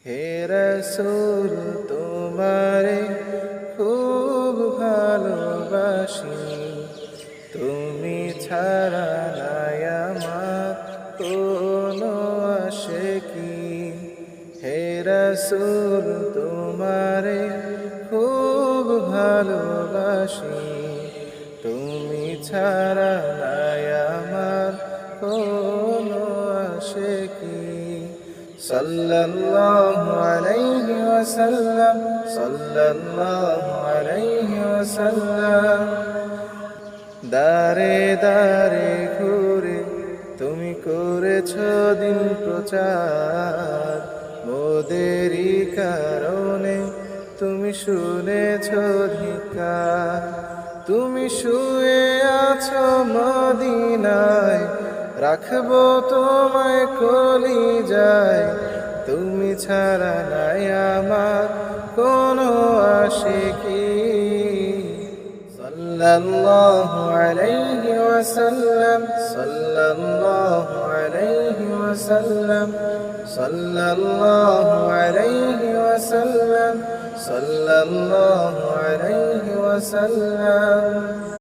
হে রাসূল তোমারে খুব ভালোবাসি, তুমি ছাড়া নাই আমার কোনো আশিকি। হে রাসূল তোমারে খুব ভালোবাসি, তুমি ছাড়া নাই আমার কোনো আশিকি। সাল্লাল্লাহু আলাইহি ওয়াসাল্লাম, সাল্লাল্লাহু আলাইহি ওয়াসাল্লাম। দারে দারে ঘুরে তুমি করেছ দিন প্রচার, মোদেরই কারণে তুমি শুনেছ ধিক্কার। তুমি শুয়ে আছো মদিনায়, রাখবো তোমায় কলিজায়, তুমি ছাড়া নাই আমার কোনো আশিকি। সাল্লাল্লাহু আলাইহি ওয়াসাল্লাম, সাল্লাল্লাহু আলাইহি ওয়াসাল্লাম, সাল্লাল্লাহু আলাইহি ওয়াসাল্লাম, সাল্লাল্লাহু আলাইহি ওয়াসাল্লাম।